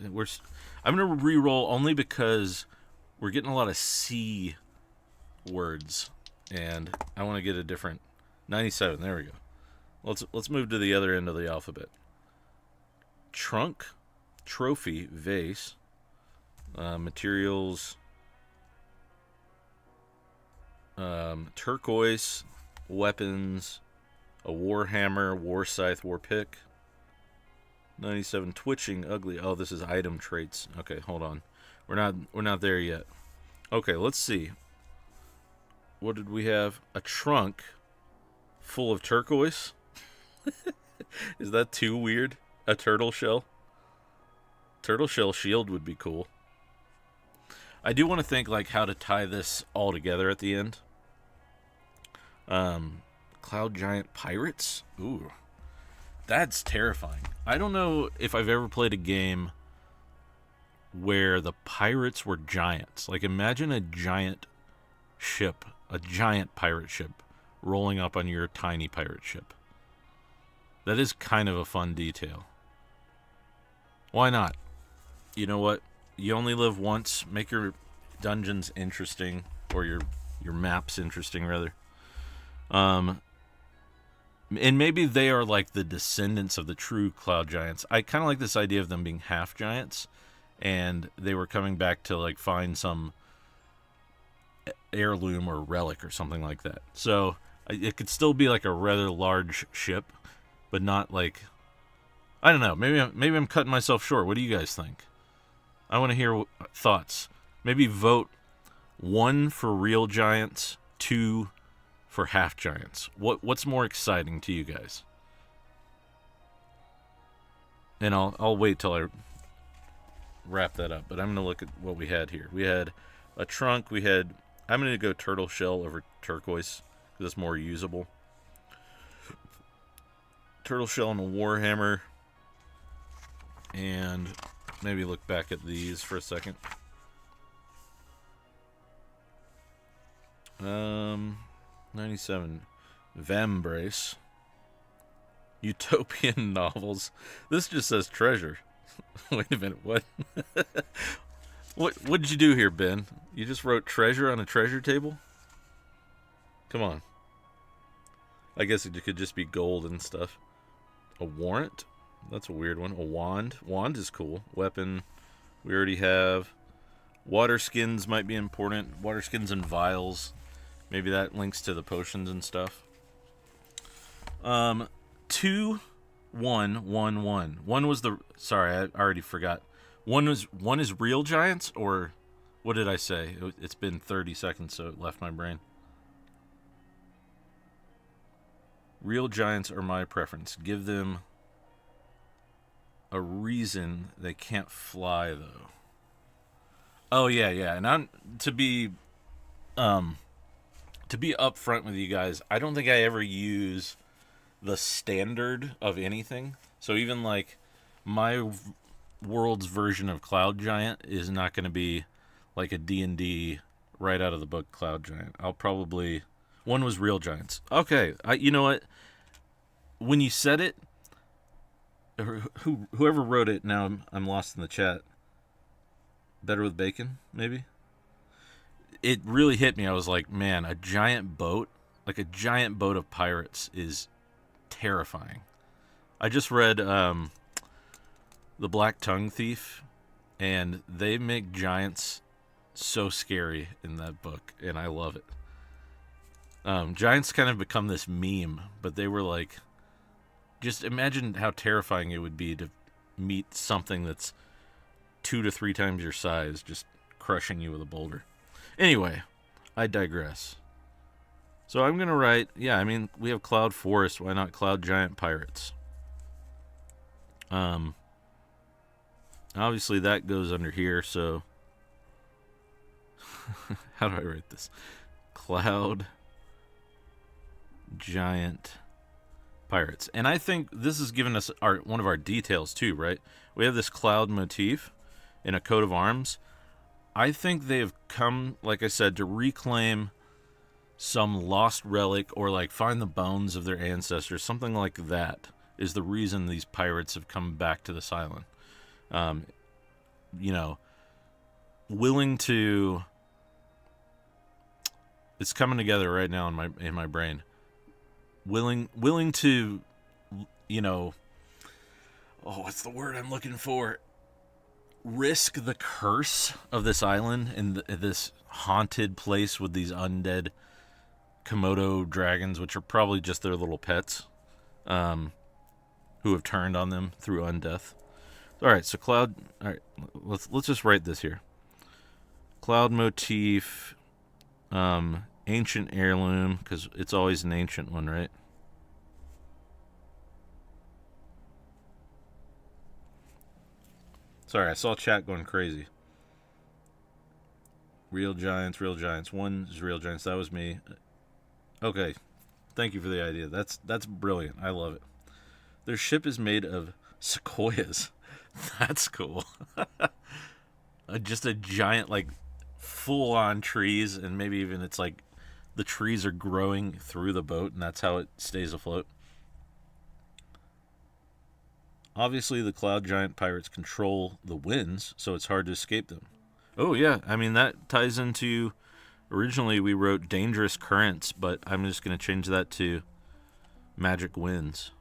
I'm going to re-roll only because we're getting a lot of C words. And I want to get a different 97. There we go. Let's move to the other end of the alphabet. Trunk, trophy, vase, materials, turquoise, weapons, a war hammer, war scythe, war pick. 97. Twitching, ugly. Oh, this is item traits. Okay, hold on. We're not there yet. Okay, let's see. What did we have? A trunk full of turquoise? Is that too weird? A turtle shell? Turtle shell shield would be cool. I do want to think like how to tie this all together at the end. Cloud giant pirates? Ooh. That's terrifying. I don't know if I've ever played a game where the pirates were giants. Like imagine a giant ship, a giant pirate ship rolling up on your tiny pirate ship. That is kind of a fun detail. Why not? You know what? You only live once. Make your dungeons interesting, or your maps interesting, rather. And maybe they are like the descendants of the true cloud giants. I kind of like this idea of them being half giants, and they were coming back to like find some heirloom or relic or something like that. So it could still be like a rather large ship, but not like, I don't know. Maybe I'm cutting myself short. What do you guys think? I want to hear thoughts. Maybe vote 1 for real giants, 2 for half giants? What's more exciting to you guys? And I'll wait till I wrap that up. But I'm gonna look at what we had here. We had a trunk. I'm gonna go turtle shell over turquoise because it's more usable. Turtle shell and a warhammer, and maybe look back at these for a second. 97 Vambrace. Utopian novels. This just says treasure. Wait a minute, what? What did you do here, Ben? You just wrote treasure on a treasure table? Come on. I guess it could just be gold and stuff. A warrant? That's a weird one. A wand? Wand is cool. Weapon. We already have. Water skins might be important. Water skins and vials. Maybe that links to the potions and stuff. 2, 1, 1, 1. One was the... Sorry, I already forgot. One is real giants, or... What did I say? It's been 30 seconds, so it left my brain. Real giants are my preference. Give them a reason they can't fly, though. Oh, yeah. And to be upfront with you guys, I don't think I ever use the standard of anything. So even like my world's version of Cloud Giant is not going to be like a D&D right out of the book Cloud Giant. I'll probably... One was real giants. Okay, you know what? When you said it, whoever wrote it, now I'm lost in the chat. Better with bacon, maybe? It really hit me. I was like, man, a giant boat, like a giant boat of pirates is terrifying. I just read The Black Tongue Thief, and they make giants so scary in that book, and I love it. Giants kind of become this meme, but they were like, just imagine how terrifying it would be to meet something that's 2 to 3 times your size, just crushing you with a boulder. Anyway, I digress. So I'm going to write, yeah, I mean, we have Cloud Forest, why not Cloud Giant Pirates? Obviously that goes under here, so how do I write this? Cloud Giant Pirates. And I think this has given us one of our details too, right? We have this cloud motif in a coat of arms. I think they've come, like I said, to reclaim some lost relic or like find the bones of their ancestors. Something like that is the reason these pirates have come back to this island. Willing to... It's coming together right now in my brain. Willing to, what's the word I'm looking for? Risk the curse of this island and this haunted place with these undead Komodo dragons, which are probably just their little pets, who have turned on them through undeath. All right, so cloud. All right, let's just write this here. Cloud motif, ancient heirloom, because it's always an ancient one, right? Sorry, I saw chat going crazy. Real giants. One is real giants. That was me. Okay, thank you for the idea. That's brilliant. I love it. Their ship is made of sequoias. That's cool. Just a giant, like, full-on trees, and maybe even it's like the trees are growing through the boat, and that's how it stays afloat. Obviously, the Cloud Giant Pirates control the winds, so it's hard to escape them. Oh, yeah. I mean, that ties into... Originally, we wrote dangerous currents, but I'm just going to change that to magic winds.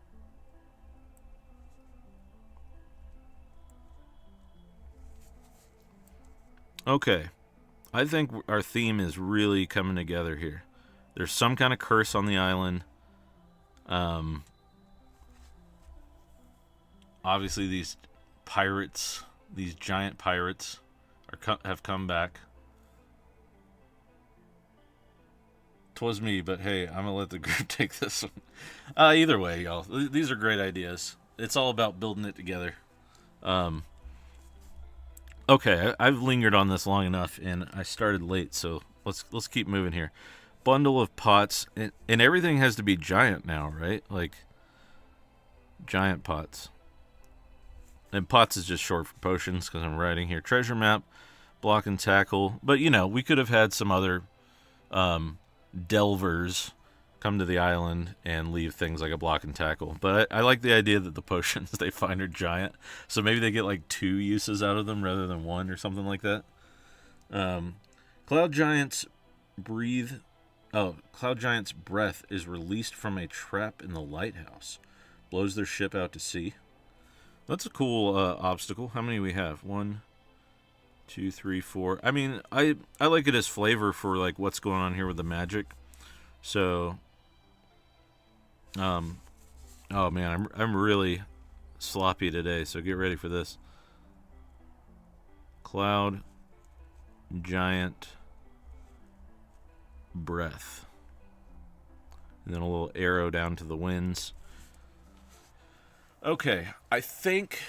Okay. I think our theme is really coming together here. There's some kind of curse on the island. Obviously, these pirates, these giant pirates, have come back. 'twas me, but hey, I'm gonna let the group take this one. Either way, y'all, these are great ideas. It's all about building it together. Okay, I've lingered on this long enough, and I started late, so let's keep moving here. Bundle of pots, and everything has to be giant now, right? Like giant pots. And pots is just short for potions because I'm writing here. Treasure map, block and tackle. But, you know, we could have had some other delvers come to the island and leave things like a block and tackle. But I like the idea that the potions they find are giant. So maybe they get like 2 uses out of them rather than 1 or something like that. Cloud Giant's Cloud Giant's breath is released from a trap in the lighthouse. Blows their ship out to sea. That's a cool obstacle. How many we have? 1, 2, 3, 4. I mean, I like it as flavor for like what's going on here with the magic. So, oh man, I'm really sloppy today. So get ready for this. Cloud Giant breath, and then a little arrow down to the winds. Okay, I think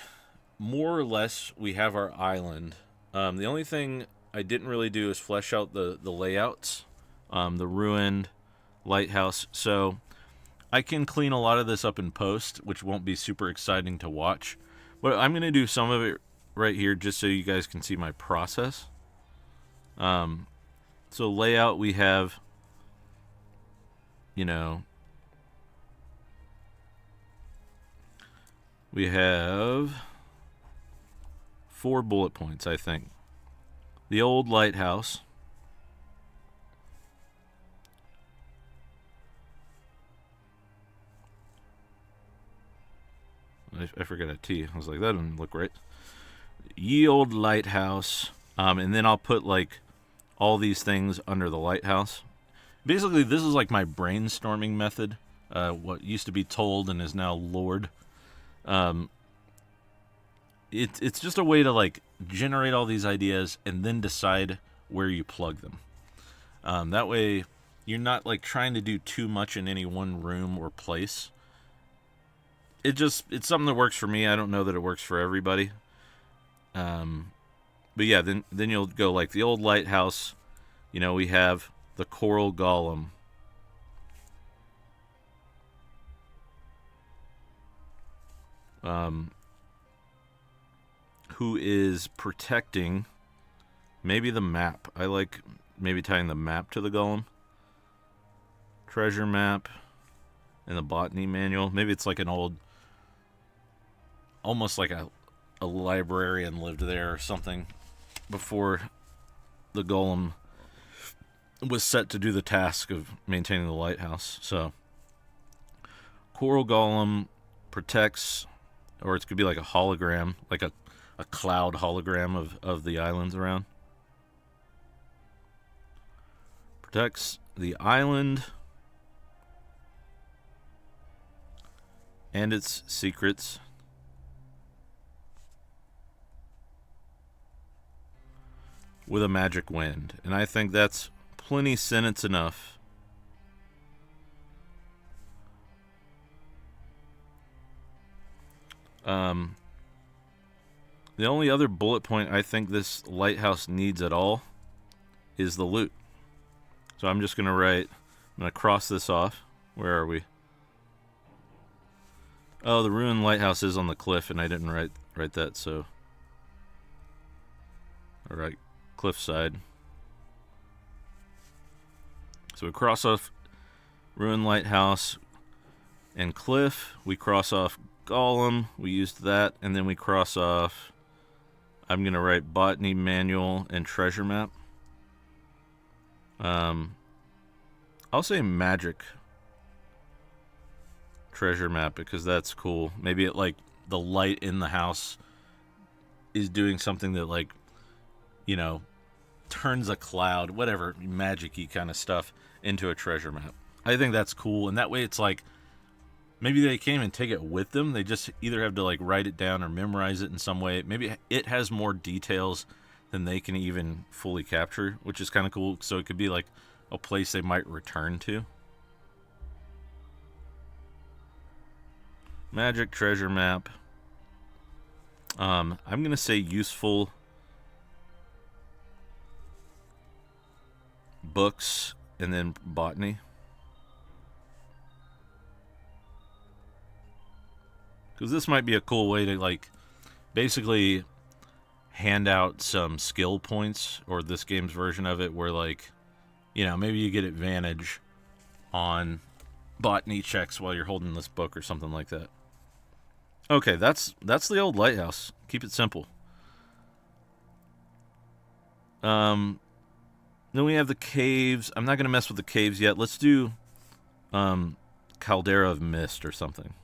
more or less we have our island. The only thing I didn't really do is flesh out the layouts, the ruined lighthouse. So I can clean a lot of this up in post, which won't be super exciting to watch. But I'm going to do some of it right here just so you guys can see my process. So layout, we have, you know, we have 4 bullet points, I think. The old lighthouse. I forgot a T. I was like, that doesn't look right. Ye old lighthouse. And then I'll put like all these things under the lighthouse. Basically, this is like my brainstorming method. What used to be told and is now lored. It's just a way to like generate all these ideas and then decide where you plug them. That way you're not like trying to do too much in any one room or place. It's something that works for me. I don't know that it works for everybody. But yeah, then you'll go like the old lighthouse. You know, we have the coral golem. Who is protecting maybe the map. I like maybe tying the map to the golem. Treasure map and the botany manual. Maybe it's like an old, almost like a librarian lived there or something before the golem was set to do the task of maintaining the lighthouse. So coral golem protects, or it could be like a hologram, like a cloud hologram of the islands around. Protects the island and its secrets. With a magic wind. And I think that's plenty sentence enough. The only other bullet point I think this lighthouse needs at all is the loot. So I'm just going to write, I'm going to cross this off. Where are we? Oh, the ruined lighthouse is on the cliff, and I didn't write that, so. All right, cliffside. So we cross off ruined lighthouse and cliff. We cross off golem. We used that, and then we cross off. I'm going to write botany manual and treasure map. I'll say magic treasure map because that's cool. Maybe it like the light in the house is doing something that like, you know, turns a cloud, whatever magic-y kind of stuff into a treasure map. I think that's cool, and that way it's like maybe they can't even take it with them. They just either have to like write it down or memorize it in some way. Maybe it has more details than they can even fully capture, which is kind of cool. So it could be like a place they might return to. Magic treasure map. I'm going to say useful books and then botany. Because this might be a cool way to, like, basically hand out some skill points, or this game's version of it, where, like, you know, maybe you get advantage on botany checks while you're holding this book or something like that. Okay, that's the old lighthouse. Keep it simple. Then we have the caves. I'm not going to mess with the caves yet. Let's do Caldera of Mist or something.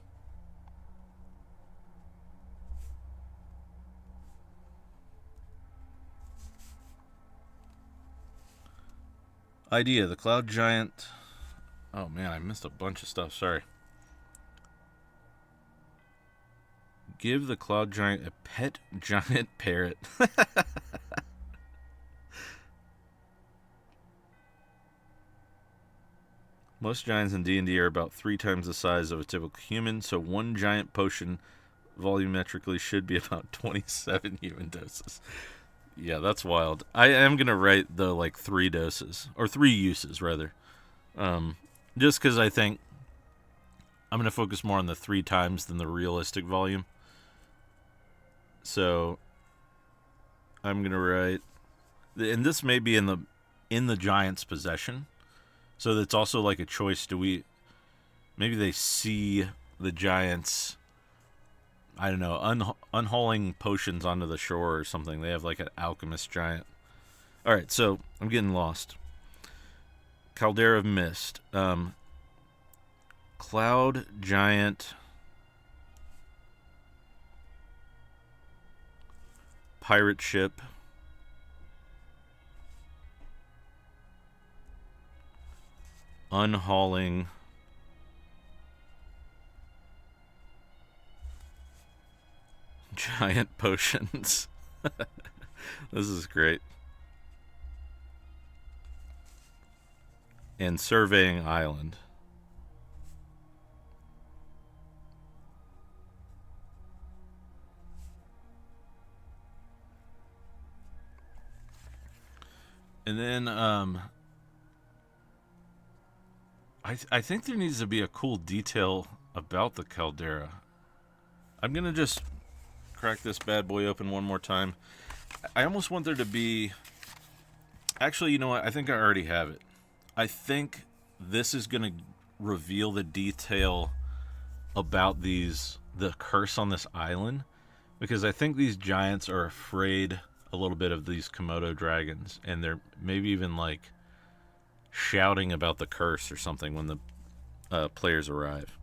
Idea, the cloud giant. Oh man, I missed a bunch of stuff, sorry. Give the cloud giant a pet giant parrot. Most giants in D&D are about 3 times the size of a typical human, so one giant potion volumetrically should be about 27 human doses. Yeah, that's wild. I am going to write the, like, 3 doses, or 3 uses, rather. Just because I think I'm going to focus more on the 3 times than the realistic volume. So I'm going to write, and this may be in the giant's possession, so that's also like a choice. Maybe they see the giants, I don't know, unhauling potions onto the shore or something. They have like an alchemist giant. All right, so I'm getting lost. Caldera of Mist. Cloud giant. Pirate ship. Unhauling. Giant potions. This is great. And surveying island. And then I think there needs to be a cool detail about the caldera. I'm gonna just crack this bad boy open one more time. I almost want there to be... Actually, you know what? I think I already have it. I think this is going to reveal the detail about the curse on this island. Because I think these giants are afraid a little bit of these Komodo dragons. And they're maybe even, like, shouting about the curse or something when the players arrive.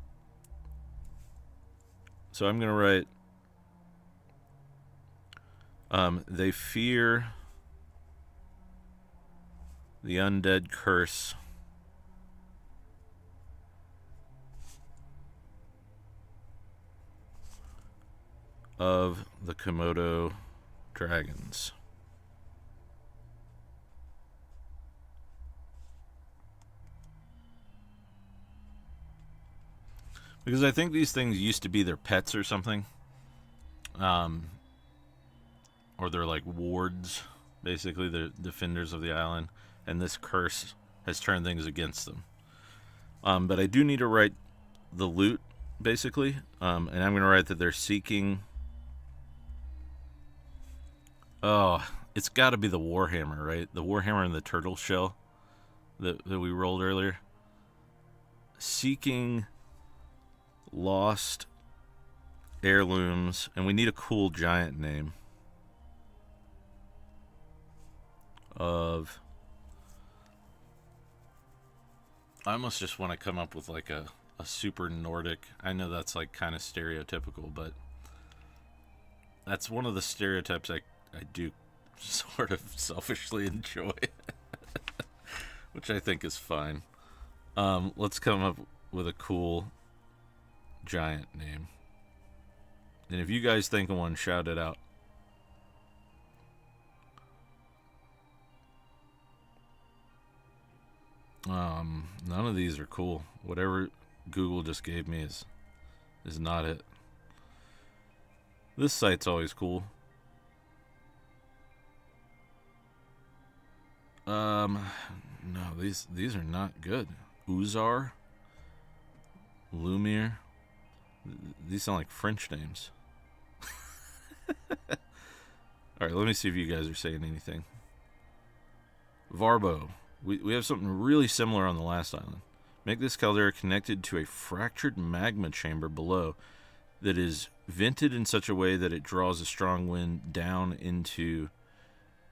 So I'm going to write... they fear the undead curse of the Komodo dragons. Because I think these things used to be their pets or something. Or they're like wards, basically, they're defenders of the island, and this curse has turned things against them. But I do need to write the loot, basically, and I'm going to write that they're seeking... Oh, it's got to be the Warhammer, right? The Warhammer and the turtle shell that we rolled earlier. Seeking lost heirlooms, and we need a cool giant name. I almost just want to come up with like a super Nordic. I know that's like kind of stereotypical, but that's one of the stereotypes I do sort of selfishly enjoy. Which I think is fine. Let's come up with a cool giant name. And if you guys think of one, shout it out. None of these are cool. Whatever Google just gave me is not it. This site's always cool. No, these are not good. Uzar, Lumiere. These sound like French names. Alright, let me see if you guys are saying anything. Varbo. We have something really similar on the last island. Make this caldera connected to a fractured magma chamber below that is vented in such a way that it draws a strong wind down into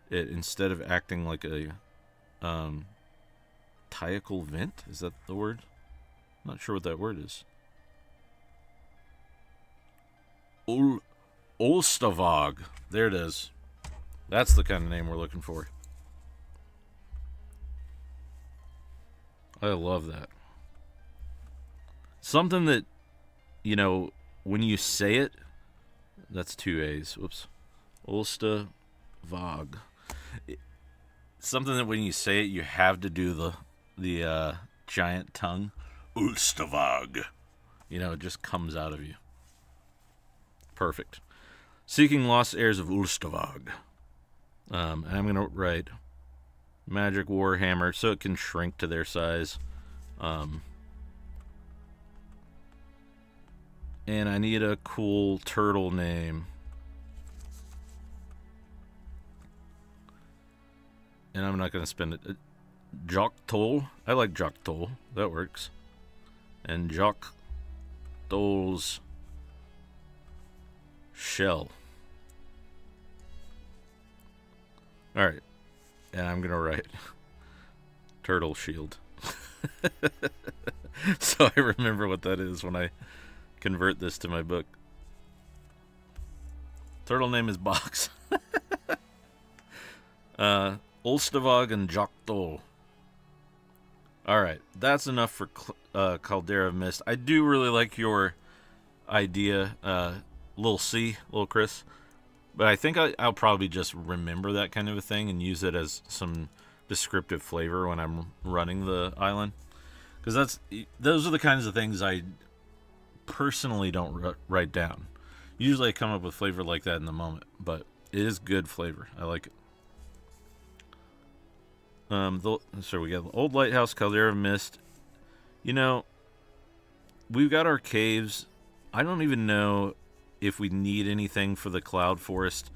it instead of acting like a tyacal vent. Is that the word? I'm not sure what that word is. Olstavog. There it is. That's the kind of name we're looking for. I love that. Something that, you know, when you say it, that's 2 A's. Whoops. Olstavog. Something that when you say it, you have to do the giant tongue. Ulstavog. You know, it just comes out of you. Perfect. Seeking lost heirs of Ulstavog. And I'm going to write Magic Warhammer so it can shrink to their size. And I need a cool turtle name. And I'm not going to spend it. Joktol. I like Joktol. That works. And Joktol's shell. Alright. And I'm going to write Turtle Shield. So I remember what that is when I convert this to my book. Turtle name is Box. Ulstavog and Joktol. Alright, that's enough for Caldera of Mist. I do really like your idea, Lil C, Lil Chris. But I think I'll probably just remember that kind of a thing and use it as some descriptive flavor when I'm running the island. Because those are the kinds of things I personally don't write down. Usually I come up with flavor like that in the moment, but it is good flavor. I like it. So we got the Old Lighthouse, Caldera of Mist. You know, we've got our caves. I don't even know if we need anything for the Cloud Forest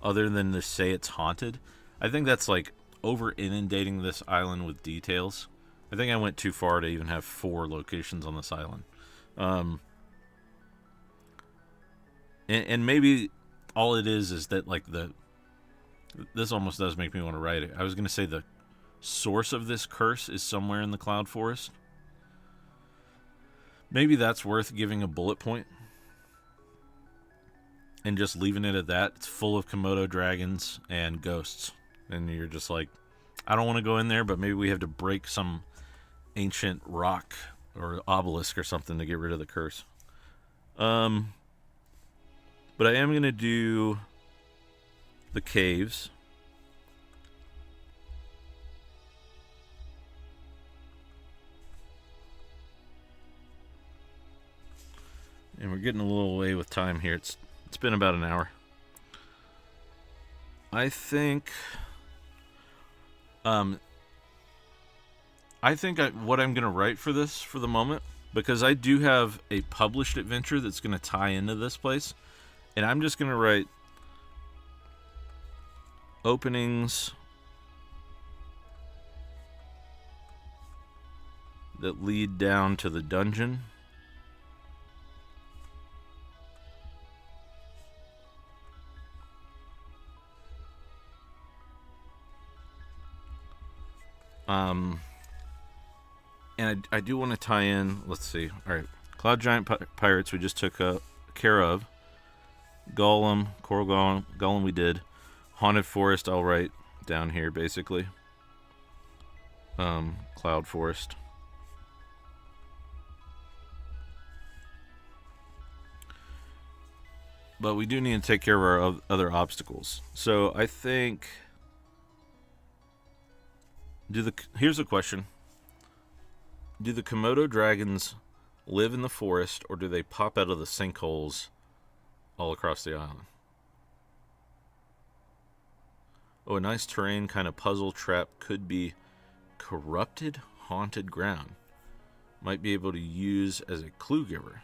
other than to say it's haunted. I think that's like over inundating this island with details. I think I went too far to even have 4 locations on this island. And maybe all it is that like this almost does make me want to write it. I was going to say the source of this curse is somewhere in the Cloud Forest. Maybe that's worth giving a bullet point. And just leaving it at that. It's full of Komodo dragons and ghosts. And you're just like, I don't want to go in there, but maybe we have to break some ancient rock or obelisk or something to get rid of the curse. But I am going to do the caves. And we're getting a little away with time here. It's been about an hour. I think what I'm going to write for this for the moment, because I do have a published adventure that's going to tie into this place, and I'm just going to write openings that lead down to the dungeon. And I do want to tie in, let's see. All right. Cloud Giant Pirates we just took care of. Golem, Coral Golem we did. Haunted Forest I'll write down here basically. Cloud Forest. But we do need to take care of our other obstacles. So I think here's a question. Do the Komodo dragons live in the forest, or do they pop out of the sinkholes all across the island? Oh, a nice terrain kind of puzzle trap could be corrupted, haunted ground. Might be able to use as a clue giver.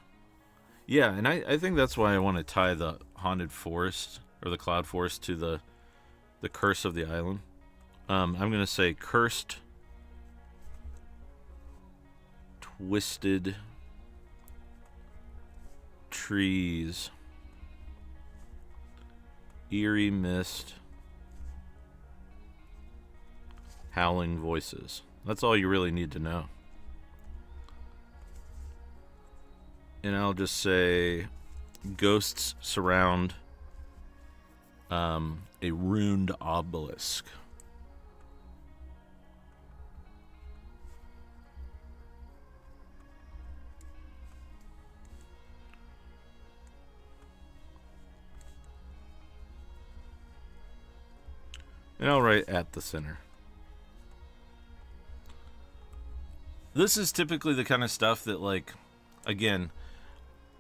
Yeah, and I think that's why I want to tie the haunted forest, or the cloud forest, to the curse of the island. I'm going to say cursed, twisted trees, eerie mist, howling voices. That's all you really need to know. And I'll just say ghosts surround a ruined obelisk. And I'll write at the center. This is typically the kind of stuff that, like, again,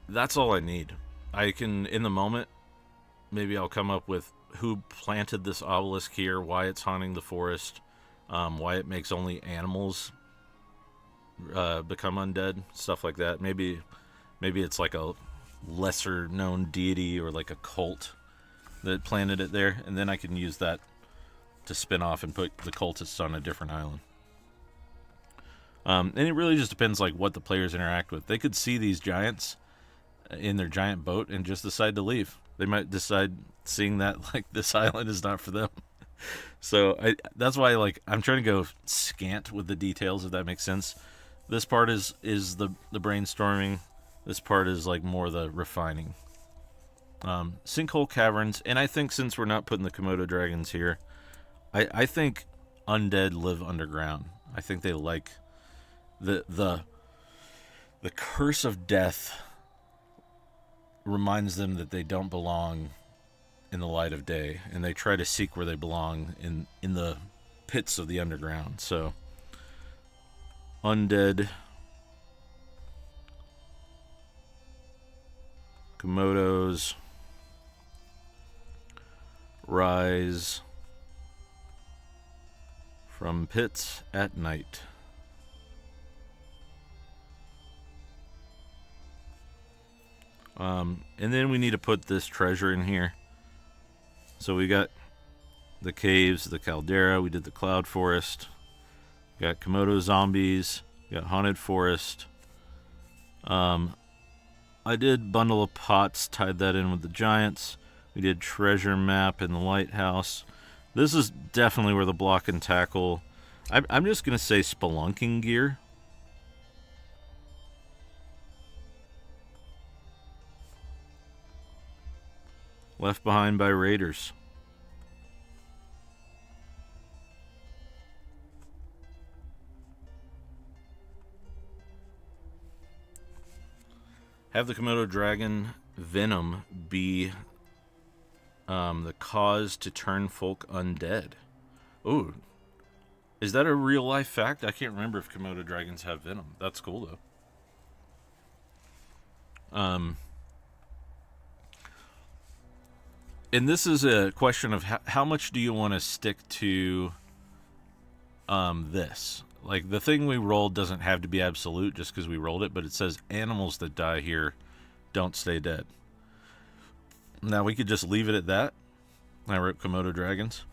that's all I need. I can, in the moment, maybe I'll come up with who planted this obelisk here, why it's haunting the forest, why it makes only animals become undead, stuff like that. Maybe it's like a lesser known deity or like a cult that planted it there, and then I can use that to spin off and put the cultists on a different island. And it really just depends, like, what the players interact with. They could see these giants in their giant boat and just decide to leave. They might decide, seeing that, like, this island is not for them. So that's why, like, I'm trying to go scant with the details, if that makes sense. This part is the brainstorming. This part is, like, more the refining. Sinkhole caverns, and I think since we're not putting the Komodo dragons here, I think undead live underground. I think they like the curse of death reminds them that they don't belong in the light of day, and they try to seek where they belong in the pits of the underground. So undead, Komodos rise from pits at night. And then we need to put this treasure in here. So we got the caves, the caldera, we did the cloud forest, we got Komodo zombies, we got haunted forest. I did bundle of pots, tied that in with the giants. We did treasure map in the lighthouse. This is definitely where the block and tackle. I'm just going to say spelunking gear. Left behind by raiders. Have the Komodo dragon venom be the cause to turn folk undead. Ooh. Is that a real life fact? I can't remember if Komodo dragons have venom. That's cool, though. And this is a question of how much do you want to stick to this? Like, the thing we rolled doesn't have to be absolute just because we rolled it, but it says animals that die here don't stay dead. Now, we could just leave it at that. I wrote Komodo dragons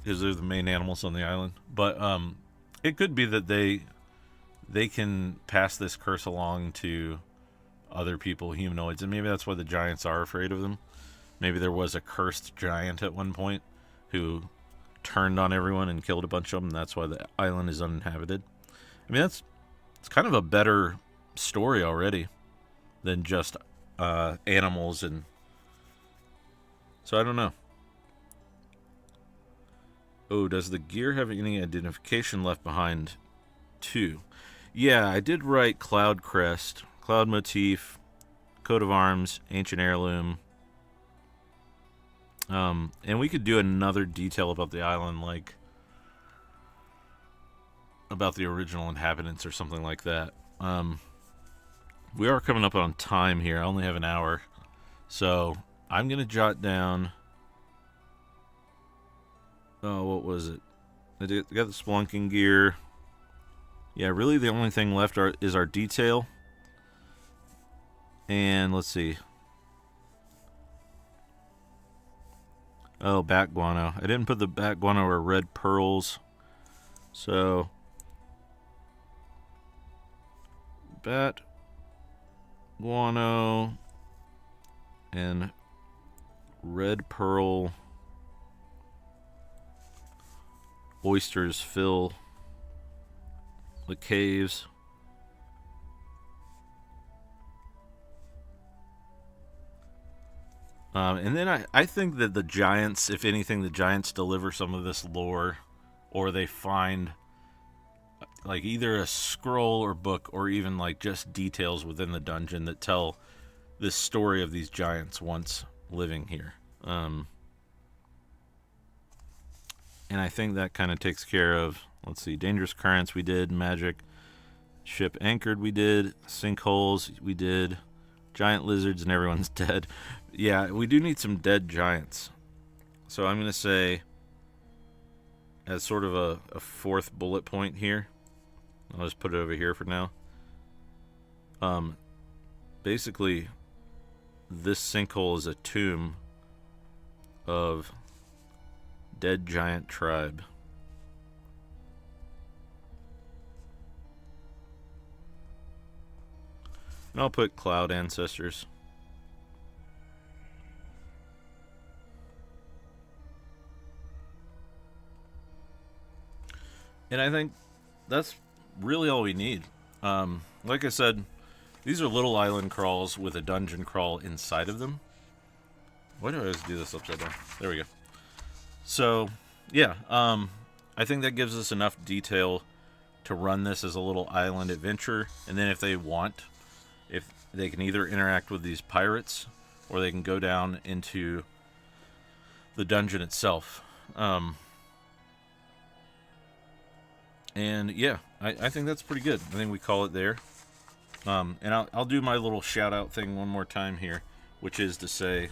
because they're the main animals on the island. But it could be that they can pass this curse along to other people, humanoids, and maybe that's why the giants are afraid of them. Maybe there was a cursed giant at one point who turned on everyone and killed a bunch of them, and that's why the island is uninhabited. I mean, it's kind of a better story already than just animals, and so I don't know. Oh, does the gear have any identification left behind too? Yeah, I did write Cloud Crest, Cloud Motif, Coat of Arms, Ancient Heirloom. And we could do another detail about the island, like about the original inhabitants or something like that. We are coming up on time here. I only have an hour. So I'm going to jot down... Oh, what was it? I got the spelunking gear. Yeah, really the only thing left is our detail. And let's see. Oh, bat guano. I didn't put the bat guano or red pearls. So, bat guano and red pearl oysters fill the caves. And then I think that the giants, if anything, the giants deliver some of this lore, or they find like either a scroll or book, or even like just details within the dungeon that tell this story of these giants once living here. And I think that kind of takes care of, let's see, dangerous currents we did, magic, ship anchored we did, sinkholes we did, giant lizards and everyone's dead. Yeah, we do need some dead giants. So I'm going to say, as sort of a fourth bullet point here, I'll just put it over here for now. Basically, this sinkhole is a tomb of dead giant tribe. And I'll put cloud ancestors. And I think that's really all we need. Like I said, these are little island crawls with a dungeon crawl inside of them. Why do I always do this upside down? There we go. So, yeah, I think that gives us enough detail to run this as a little island adventure. And then if they want, if they can either interact with these pirates, or they can go down into the dungeon itself. And yeah, I think that's pretty good. I think we call it there. And I'll do my little shout out thing one more time here, which is to say,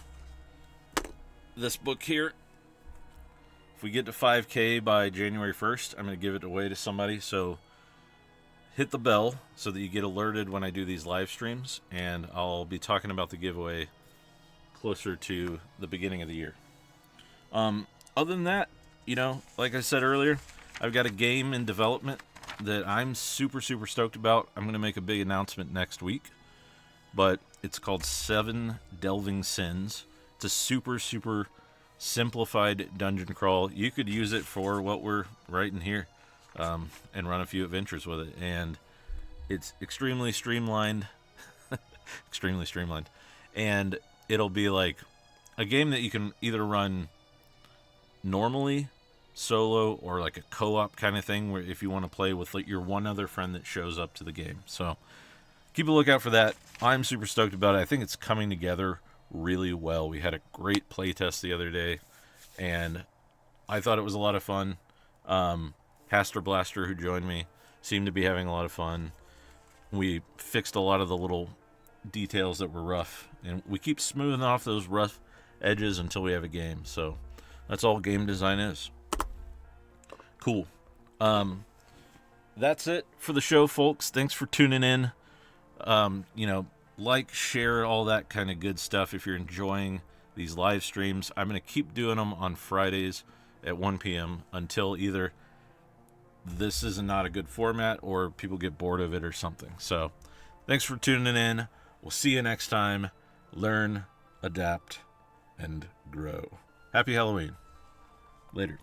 this book here, if we get to 5K by January 1st, I'm going to give it away to somebody. So hit the bell so that you get alerted when I do these live streams, and I'll be talking about the giveaway closer to the beginning of the year. Other than that, you know, like I said earlier, I've got a game in development that I'm super stoked about. I'm going to make a big announcement next week, but it's called 7 Delving Sins. It's a super simplified dungeon crawl. You could use it for what we're writing here, and run a few adventures with it. And it's extremely streamlined, and it'll be like a game that you can either run normally, solo, or like a co-op kind of thing, where if you want to play with like your one other friend that shows up to the game. So keep a lookout for that. I'm super stoked about it. I think it's coming together really well. We had a great playtest the other day, and I thought it was a lot of fun. Haster Blaster, who joined me, seemed to be having a lot of fun. We fixed a lot of the little details that were rough, and we keep smoothing off those rough edges until we have a game. So that's all game design is. Cool. That's it for the show, folks. Thanks for tuning in. You know, like, share, all that kind of good stuff if you're enjoying these live streams. I'm going to keep doing them on Fridays at 1 p.m. until either this is not a good format or people get bored of it or something. So thanks for tuning in. We'll see you next time. Learn, adapt, and grow. Happy Halloween. Later.